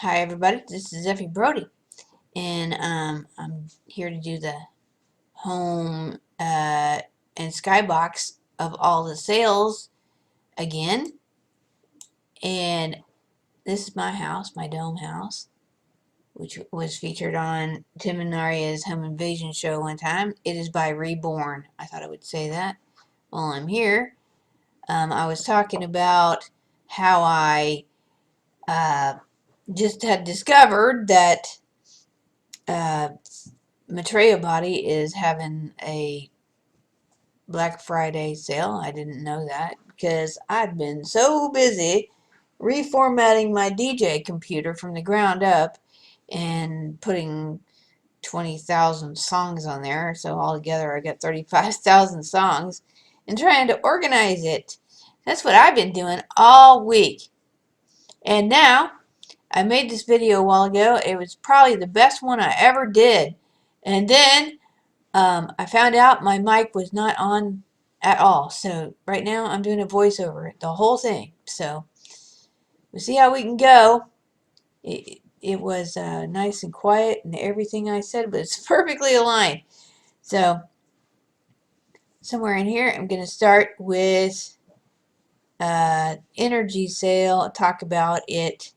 Hi everybody, this is Effie Brody, and I'm here to do the home and skybox of all the sales again. And this is my house, my dome house, which was featured on Tim and Arya's Home Invasion show one time. It is by Reborn. I thought I would say that while I'm here. I was talking about how I just had discovered that uh, Maitreya Body is having a Black Friday sale. I didn't know that because I'd been so busy reformatting my DJ computer from the ground up and putting 20,000 songs on there. So altogether I got 35,000 songs and trying to organize it. That's what I've been doing all week. And now I made this video a while ago. It was probably the best one I ever did. And then I found out my mic was not on at all. So right now I'm doing a voiceover, the whole thing. So we'll see how we can go. It was nice and quiet, and everything I said was perfectly aligned. So somewhere in here, I'm going to start with energy sale. I'll talk about it.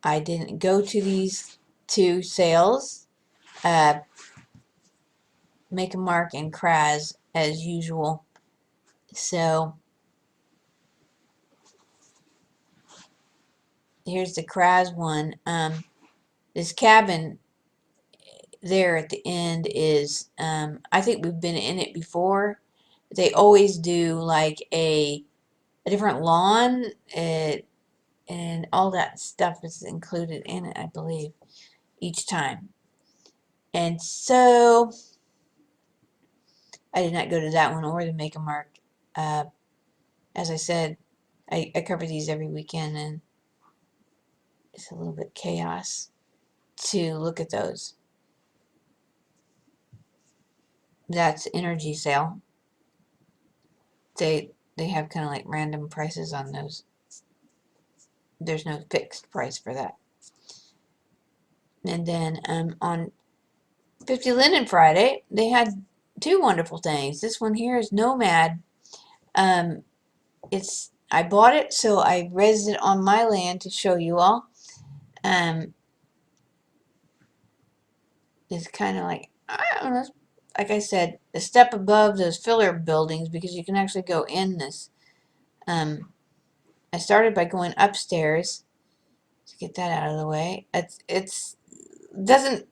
I didn't go to these two sales. Make a Mark and Kraz as usual. So here's the Kraz one. This cabin there at the end is, I think we've been in it before. They always do like a different lawn, and all that stuff is included in it, I believe, each time. And so I did not go to that one or the Make a Mark. As I said, I cover these every weekend, and it's a little bit chaos to look at those. That's energy sale. They have kind of like random prices on those. There's no fixed price for that. And then on 50 Linen Friday, they had two wonderful things. This one here is Nomad. I bought it, so I raised it on my land to show you all. It's kind of like, I don't know, like I said, a step above those filler buildings because you can actually go in this. I started by going upstairs to get that out of the way. It's doesn't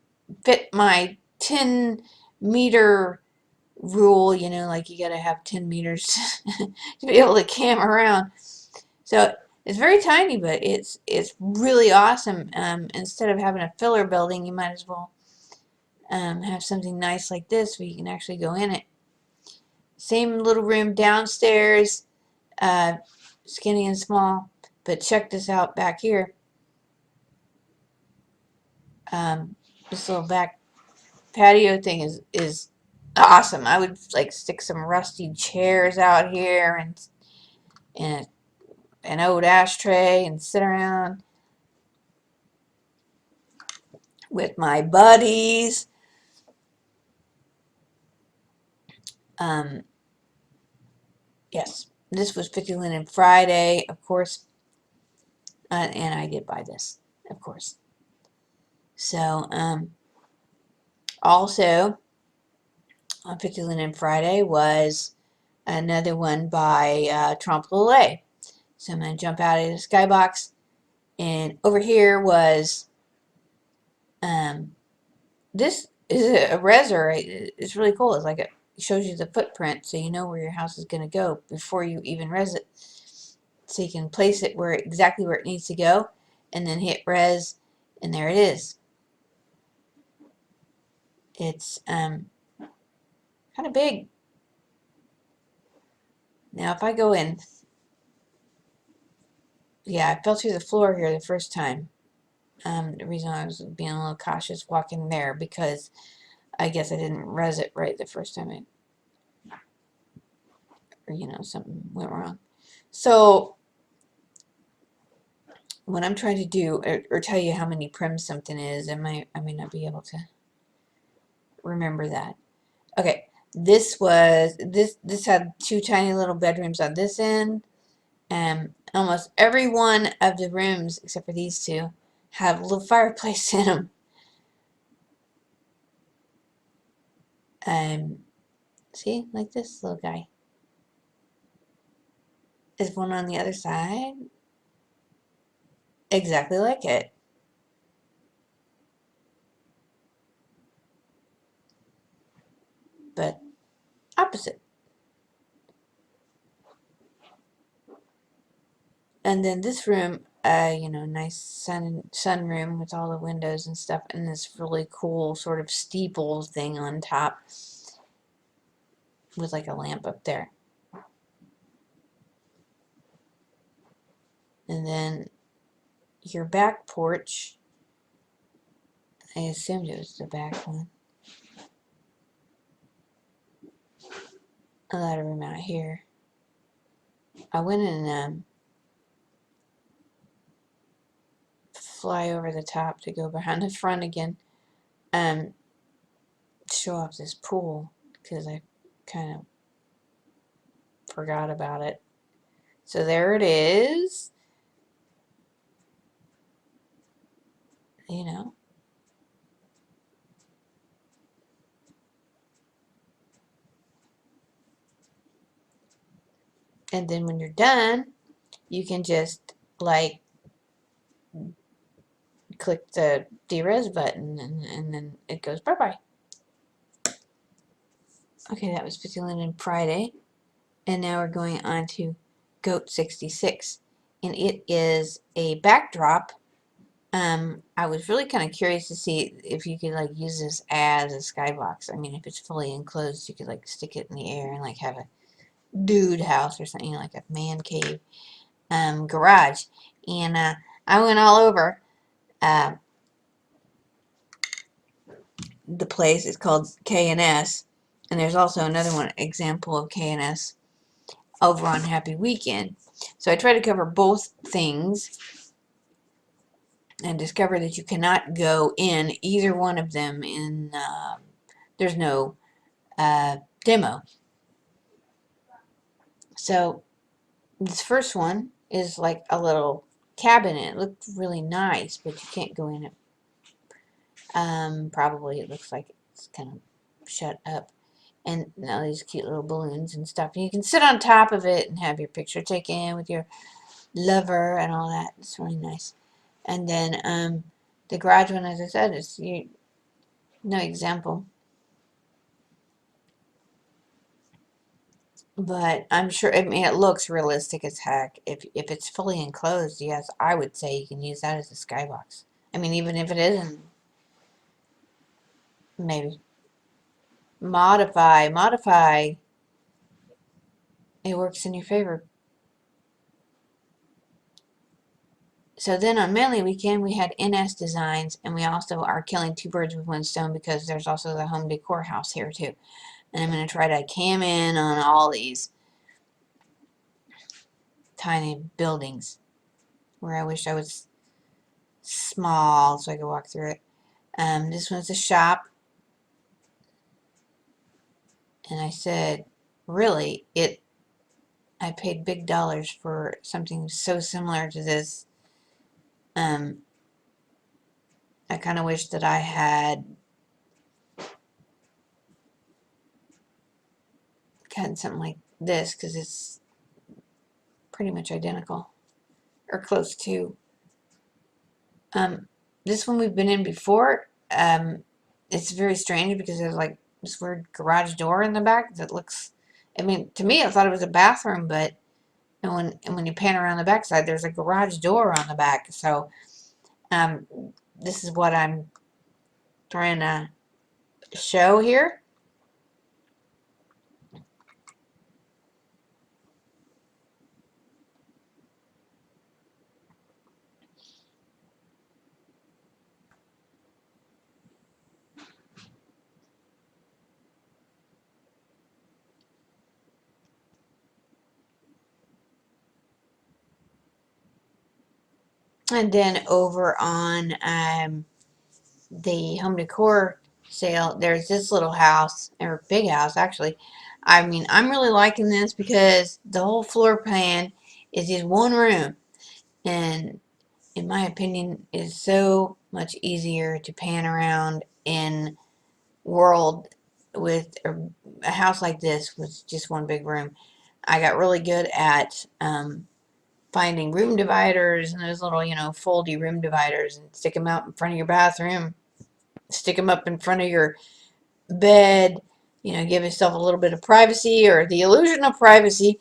fit my 10-meter rule, you know, like you gotta have 10 meters to be able to cam around. So it's very tiny, but it's really awesome. Instead of having a filler building, you might as well have something nice like this where you can actually go in it. Same little room downstairs, skinny and small, but check this out back here. This little back patio thing is awesome. I would like stick some rusty chairs out here and an old ashtray and sit around with my buddies. Yes, this was 50 Linen Friday, of course, and I did buy this, of course. So, also on 50 Linen Friday was another one by Trompe l'oeil. So I'm going to jump out of the skybox, and over here was, this is a reser. It's really cool. It's like it shows you the footprint, so you know where your house is going to go before you even res it. So you can place it exactly where it needs to go, and then hit res, and there it is. It's kind of big. Now if I go in, yeah, I fell through the floor here the first time. The reason I was being a little cautious walking there because I guess I didn't res it right the first time or something went wrong. So when I'm trying to do or tell you how many prims something is, I may not be able to remember that. Okay, this had two tiny little bedrooms on this end, and almost every one of the rooms except for these two have a little fireplace in them. See, like this little guy. Is one on the other side exactly like it, but opposite. And then this room, you know, nice sun room with all the windows and stuff, and this really cool sort of steeple thing on top with like a lamp up there. And then your back porch, I assumed it was the back one. A lot of room out here. I went and fly over the top to go behind the front again. Show off this pool because I kind of forgot about it. So there it is. You know. And then when you're done, you can just like click the derez button and then it goes bye-bye. Okay, that was Fifty Linen Friday. And now we're going on to Goat 66. And it is a backdrop. I was really kind of curious to see if you could like use this as a skybox. I mean, if it's fully enclosed, you could like stick it in the air and like have a dude house or something, like a man cave garage. And I went all over uh, the place. It's called K&S, and there's also another one example of K&S over on Happy Weekend. So I try to cover both things and discover that you cannot go in either one of them in there's no demo. So this first one is like a little cabinet. It looked really nice, but you can't go in it. Probably it looks like it's kind of shut up. And all these cute little balloons and stuff. And you can sit on top of it and have your picture taken with your lover and all that. It's really nice. And then the garage one, as I said, is no example. But I'm sure, I mean, it looks realistic as heck. If it's fully enclosed, yes, I would say you can use that as a skybox. I mean, even if it isn't, maybe modify. It works in your favor. So then on Manly Weekend, we had NS Designs, and we also are killing two birds with one stone because there's also the home decor house here too. And I'm going to try to cam in on all these tiny buildings where I wish I was small so I could walk through it. This one's a shop, and I said, really, I paid big dollars for something so similar to this. I kind of wish that I had gotten something like this because it's pretty much identical or close to. This one we've been in before. It's very strange because there's like this weird garage door in the back that looks. I mean, to me, I thought it was a bathroom, but and when you pan around the backside, there's a garage door on the back. So, um, this is what I'm trying to show here. And then over on the home decor sale, there's this little house, or big house actually. I mean, I'm really liking this because the whole floor plan is just one room, and in my opinion, is so much easier to pan around in world with a house like this with just one big room. I got really good at finding room dividers and those little, foldy room dividers, and stick them out in front of your bathroom, stick them up in front of your bed, give yourself a little bit of privacy or the illusion of privacy,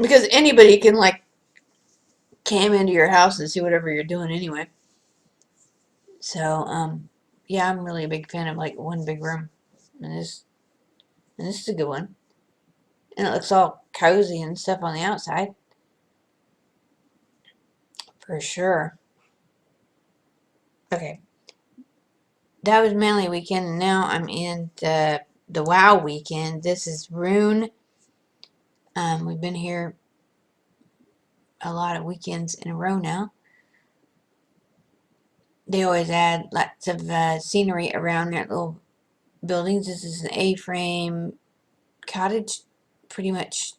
because anybody can like cam into your house and see whatever you're doing anyway. So, yeah, I'm really a big fan of like one big room, and this is a good one, and it looks all cozy and stuff on the outside, for sure. Okay, that was Manly weekend, and now I'm in the WoW weekend. This is Rune. We've been here a lot of weekends in a row now. They always add lots of scenery around their little buildings. This is an A-frame cottage, pretty much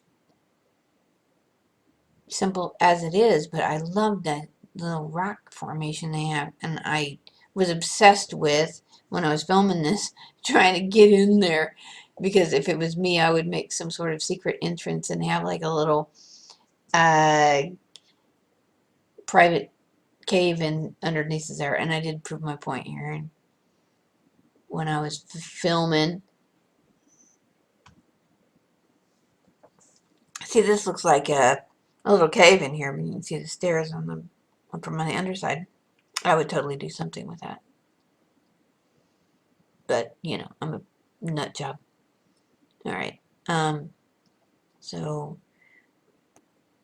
simple as it is, but I love that little rock formation they have, and I was obsessed with when I was filming this, trying to get in there, because if it was me, I would make some sort of secret entrance and have like a little uh, private cave in underneath there, and I did prove my point here. And when I was filming, see, this looks like a little cave in here, but you can see the stairs on from on the underside. I would totally do something with that, but I'm a nut job. All right, so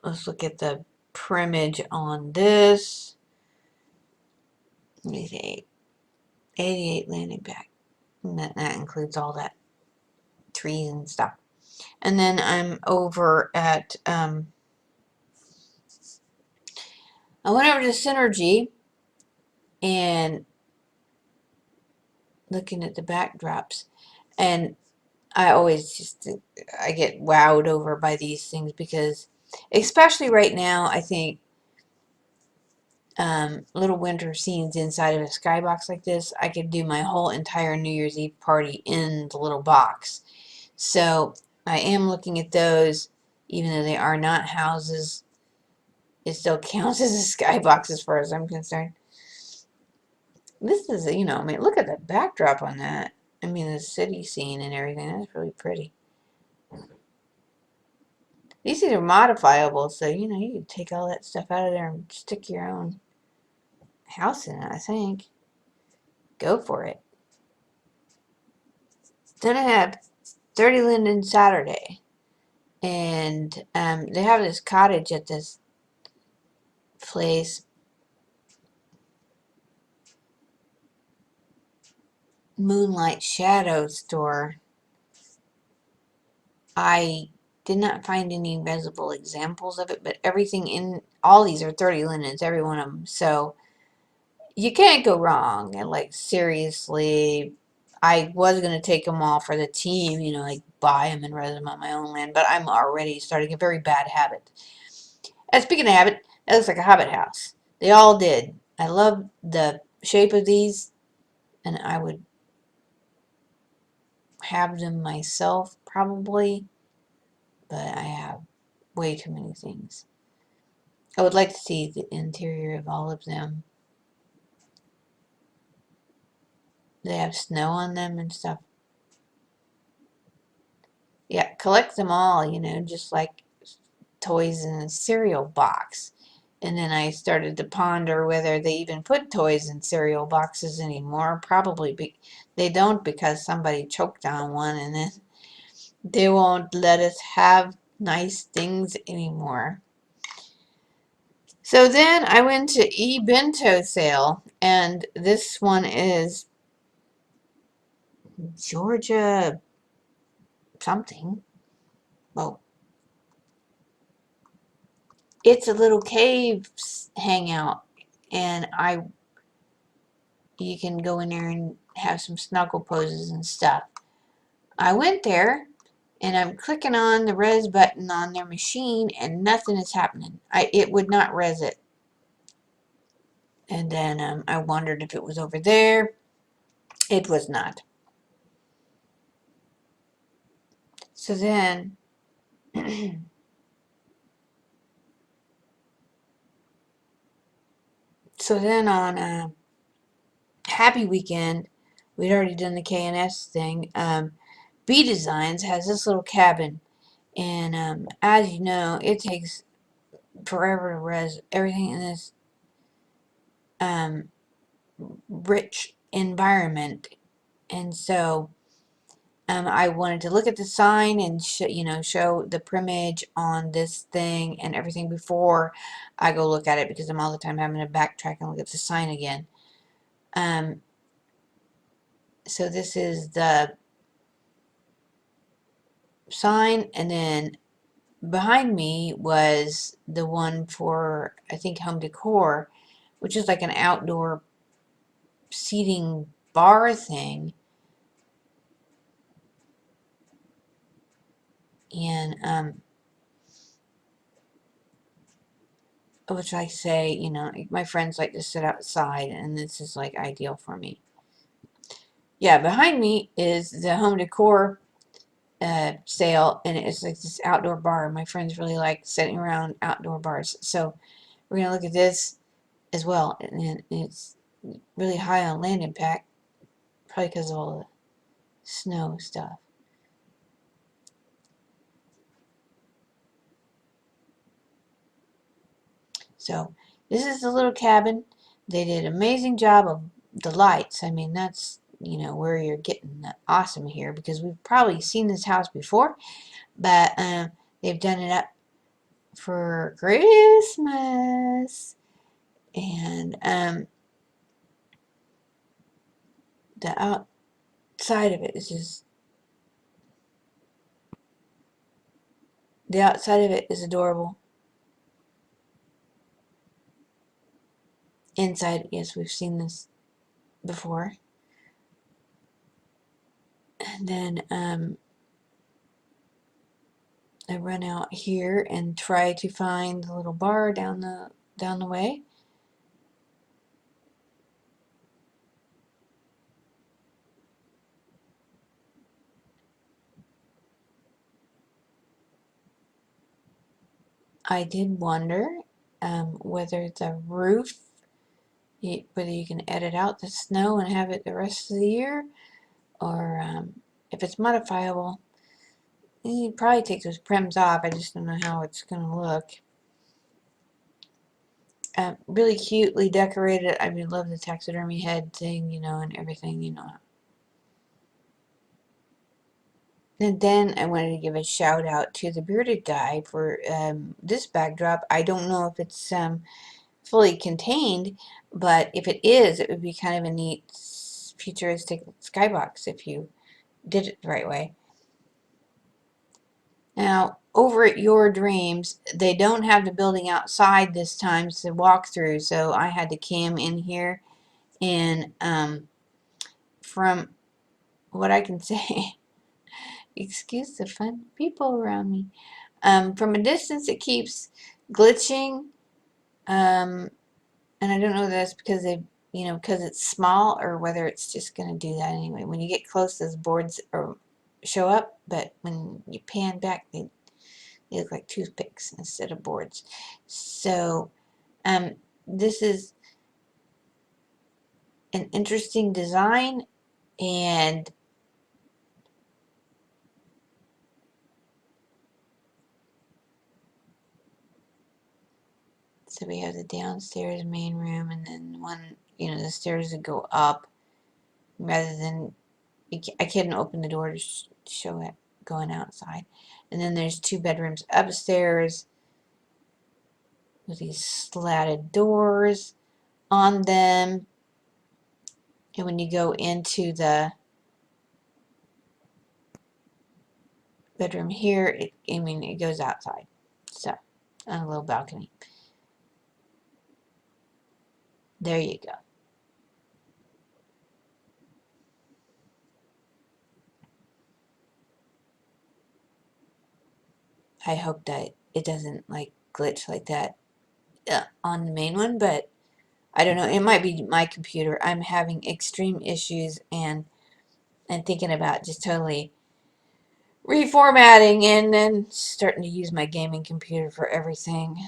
let's look at the primage on this. 88 landing pack, and that includes all that trees and stuff. And then I'm over at I went over to Synergy and looking at the backdrops, and I get wowed over by these things, because especially right now, I think little winter scenes inside of a skybox like this, I could do my whole entire New Year's Eve party in the little box. So I am looking at those, even though they are not houses. It still counts as a skybox as far as I'm concerned. This is, I mean, look at the backdrop on that. I mean, the city scene and everything. That's really pretty. These are modifiable, so you can take all that stuff out of there and stick your own house in it, I think. Go for it. Then I have 30 Linden Saturday, and they have this cottage at this place, Moonlight Shadows store. I did not find any visible examples of it, but everything in all these are 30 linens, every one of them. So you can't go wrong. And like, seriously, I was going to take them all for the team, like buy them and raise them on my own land, but I'm already starting a very bad habit. And speaking of habit, it looks like a hobbit house. They all did. I love the shape of these, and I would have them myself probably, but I have way too many things. I would like to see the interior of all of them. They have snow on them and stuff. Yeah, collect them all, just like toys in a cereal box. And then I started to ponder whether they even put toys in cereal boxes anymore. Probably they don't, because somebody choked on one, and then they won't let us have nice things anymore. So then I went to eBento sale, and this one is Georgia something. Well, it's a little cave hangout and you can go in there and have some snuggle poses and stuff. I went there and I'm clicking on the res button on their machine and nothing is happening. It would not res it. And then I wondered if it was over there. It was not. So then on Happy Weekend, we'd already done the K&S thing. B Designs has this little cabin, and as you know, it takes forever to res everything in this rich environment. And so I wanted to look at the sign and show the primage on this thing and everything before I go look at it, because I'm all the time having to backtrack and look at the sign again. So this is the sign, and then behind me was the one for, I think, home decor, which is like an outdoor seating bar thing. And which I say, my friends like to sit outside, and this is like ideal for me. Yeah, behind me is the home decor sale, and it's like this outdoor bar. My friends really like sitting around outdoor bars, so we're gonna look at this as well. And it's really high on land impact, probably because of all the snow stuff. So this is the little cabin. They did an amazing job of the lights. I mean, that's where you're getting the awesome here, because we've probably seen this house before, but they've done it up for Christmas. And the outside of it is just, the outside of it is adorable. Inside, yes, we've seen this before. And then I run out here and try to find the little bar down the way. I did wonder whether the roof, whether you can edit out the snow and have it the rest of the year, or if it's modifiable. You probably take those prims off. I just don't know how it's going to look. Really cutely decorated. I mean, love the taxidermy head thing, and everything, And then I wanted to give a shout out to the bearded guy for this backdrop. I don't know if it's fully contained, but if it is, it would be kind of a neat futuristic skybox if you did it the right way. Now, over at Your Dreams, they don't have the building outside this time to walk through, so I had to cam in here, and from what I can say, excuse the fun people around me. From a distance, it keeps glitching, and I don't know if that's because because it's small, or whether it's just going to do that anyway. When you get close, those boards show up, but when you pan back, they look like toothpicks instead of boards. So this is an interesting design, and so we have the downstairs main room, and then one, the stairs that go up, rather than, I couldn't open the door to show it going outside. And then there's 2 bedrooms upstairs with these slatted doors on them. And when you go into the bedroom here, it goes outside. So, on a little balcony. There you go. I hope that it doesn't like glitch like that on the main one, but I don't know. It might be my computer. I'm having extreme issues and thinking about just totally reformatting and then starting to use my gaming computer for everything.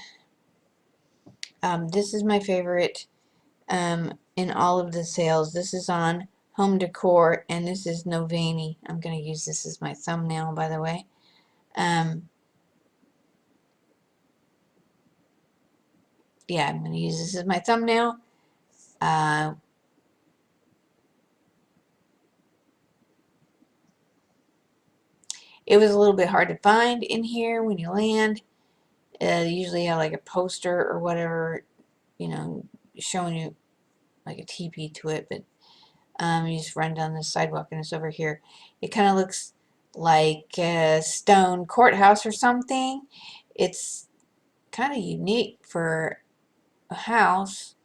This is my favorite in all of the sales. This is on home decor, and this is Novani. I'm going to use this as my thumbnail, by the way. Yeah, I'm going to use this as my thumbnail. It was a little bit hard to find in here when you land. They usually have like a poster or whatever, you know, showing you like a teepee to it, but you just run down the sidewalk and it's over here. It kind of looks like a stone courthouse or something. It's kind of unique for a house.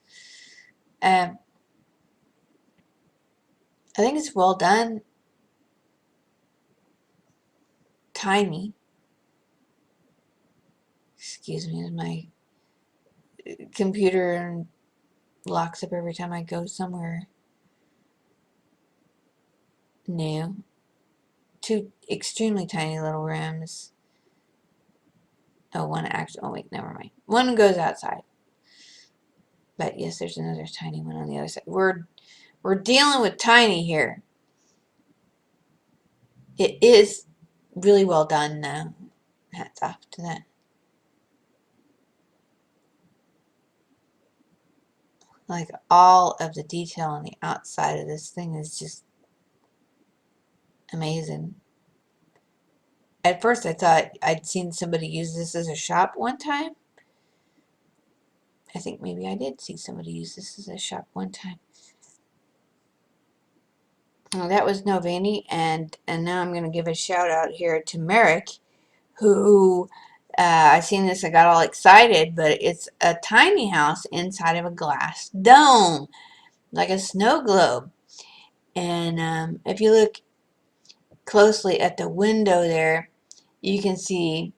Um, I think it's well done. Tiny. Excuse me, my computer locks up every time I go somewhere new. Two extremely tiny little rooms. Oh, one actually. Oh wait, never mind. One goes outside. But yes, there's another tiny one on the other side. We're dealing with tiny here. It is really well done though. Hats off to that. Like all of the detail on the outside of this thing is just amazing. At first I thought I'd seen somebody use this as a shop one time. I think maybe I did see somebody use this as a shop one time. Well, that was Novani, and now I'm going to give a shout out here to Merrick, who I seen this and got all excited, but it's a tiny house inside of a glass dome, like a snow globe. And if you look closely at the window there, you can see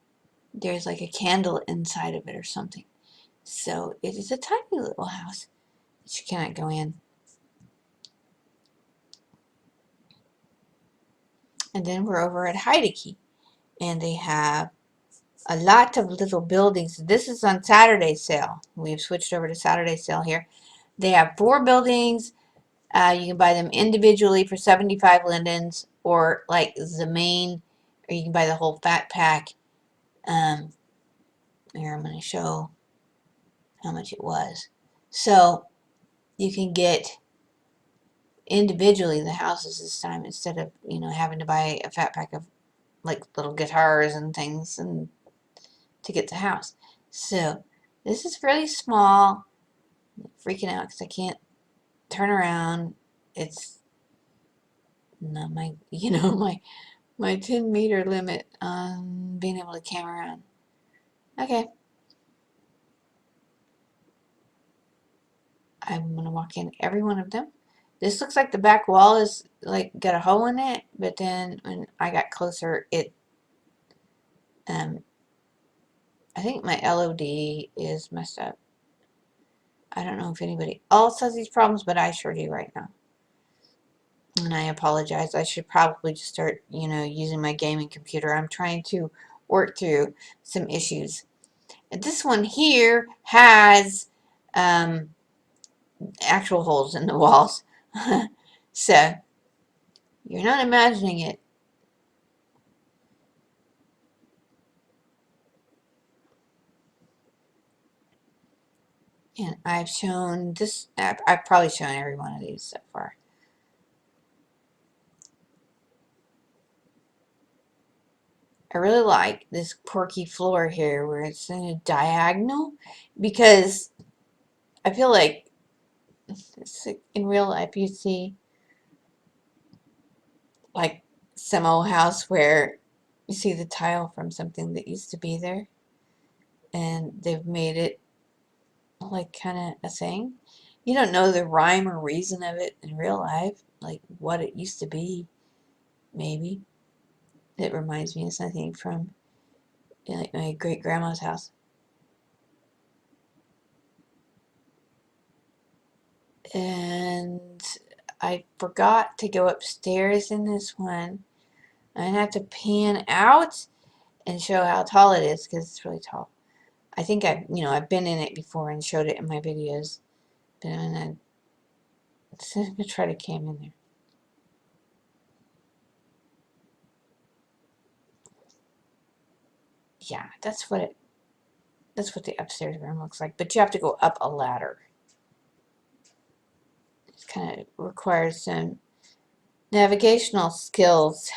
there's like a candle inside of it or something. So it is a tiny little house that you cannot go in. And then we're over at Heideki, and they have a lot of little buildings. This is on Saturday sale. We've switched over to Saturday sale here. They have 4 buildings. You can buy them individually for 75 lindens, or like the main, or you can buy the whole fat pack. Here, I'm going to show how much it was. So you can get individually the houses this time instead of, you know, having to buy a fat pack of like little guitars and things and to get the house. So this is really small. I'm freaking out because I can't turn around. It's not my, you know, my 10-meter limit on being able to cam around. Okay. I'm gonna walk in every one of them. This looks like the back wall is like got a hole in it, but then when I got closer, it I think my LOD is messed up. I don't know if anybody else has these problems, but I sure do right now. And I apologize. I should probably just start, you know, using my gaming computer. I'm trying to work through some issues. And this one here has actual holes in the walls. So you're not imagining it. And I've shown this, I've probably shown every one of these so far. I really like this quirky floor here where it's in a diagonal, because I feel like in real life you see like some old house where you see the tile from something that used to be there and they've made it like kind of a thing. You don't know the rhyme or reason of it in real life, like what it used to be, maybe. It reminds me of something from like my great grandma's house. And I forgot to go upstairs in this one. I have to pan out and show how tall it is because it's really tall. I think I've been in it before and showed it in my videos, but I'm gonna try to cam in there. Yeah, that's what the upstairs room looks like. But you have to go up a ladder. It kind of requires some navigational skills.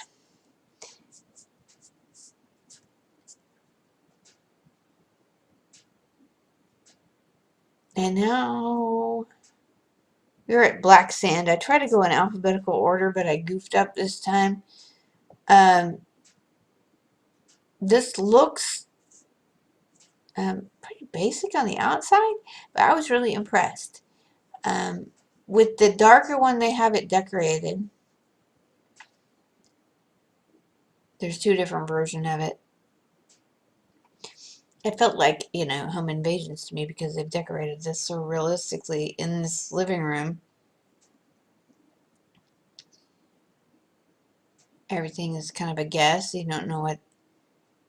And now we're at Black Sand. I tried to go in alphabetical order, but I goofed up this time. This looks pretty basic on the outside, but I was really impressed. With the darker one, they have it decorated. There's two different versions of it. It felt like, home invasions to me because they've decorated this so realistically in this living room. Everything is kind of a guess. You don't know what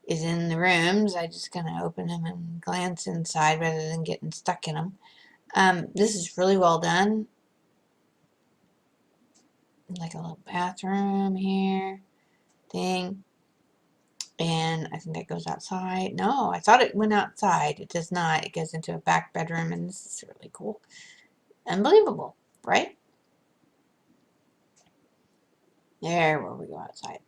is in the rooms. I just kind of open them and glance inside rather than getting stuck in them. This is really well done. Like a little bathroom here thing. And I think that goes outside. No, I thought it went outside. It does not. It goes into a back bedroom, and this is really cool. Unbelievable, right? There, where we go outside.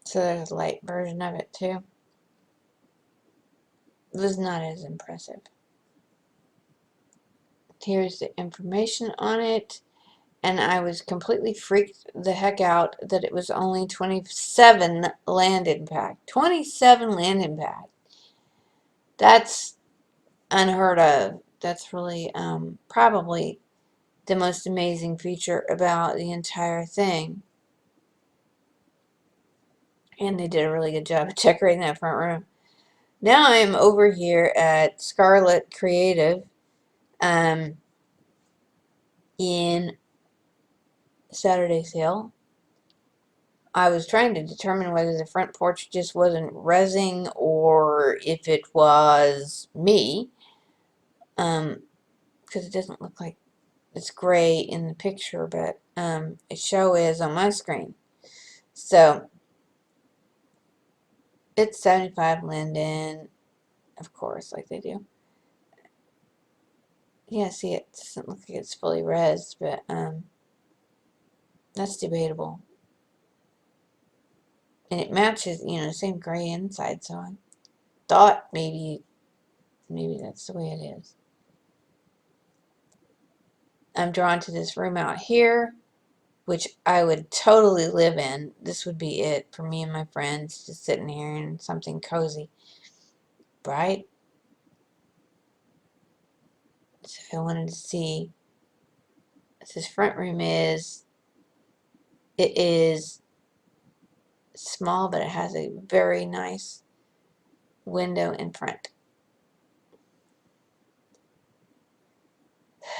So there's a light version of it too. It was not as impressive. Here's the information on it. And I was completely freaked the heck out that it was only 27 land impact. 27 land impact. That's unheard of. That's really probably the most amazing feature about the entire thing. And they did a really good job of decorating that front room. Now I'm over here at Scarlet Creative in Saturday sale. I was trying to determine whether the front porch just wasn't rezzing or if it was me, because it doesn't look like it's gray in the picture, but it sure is on my screen. So it's 75 Linden, of course, like they do. Yeah, see, it doesn't look like it's fully rezzed, but that's debatable. And it matches, the same gray inside, so I thought maybe that's the way it is. I'm drawn to this room out here, which I would totally live in. This would be it for me and my friends, just sitting here in something cozy, right? So I wanted to see what this front room is. It is small, but it has a very nice window in front.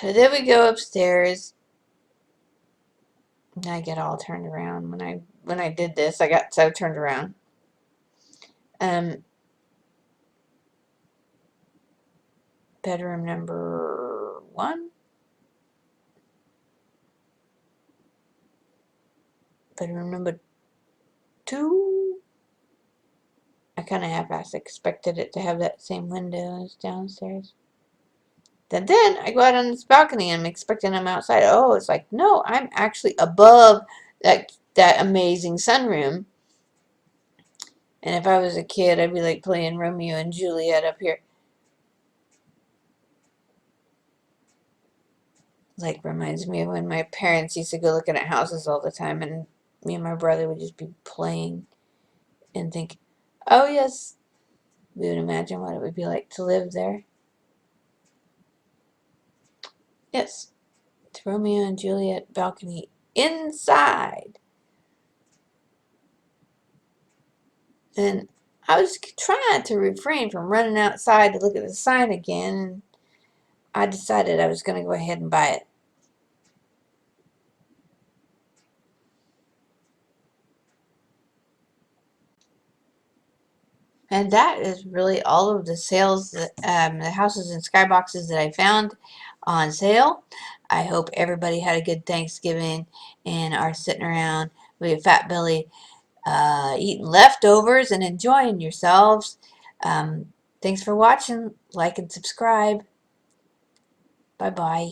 Then we go upstairs. And I get all turned around when I did this. I got so turned around. Bedroom number 1. Bedroom number 2. I kind of half-assed expected it to have that same window as downstairs. Then I go out on this balcony and I'm expecting I'm outside. Oh, it's like, no, I'm actually above that amazing sunroom. And if I was a kid, I'd be like playing Romeo and Juliet up here. Like, reminds me of when my parents used to go looking at houses all the time, and me and my brother would just be playing and think, oh yes, we would imagine what it would be like to live there. Yes, it's Romeo and Juliet balcony inside. And I was trying to refrain from running outside to look at the sign again, and I decided I was going to go ahead and buy it. And that is really all of the sales, the houses and skyboxes that I found on sale. I hope everybody had a good Thanksgiving and are sitting around with a fat belly, eating leftovers and enjoying yourselves. Thanks for watching. Like and subscribe. Bye bye.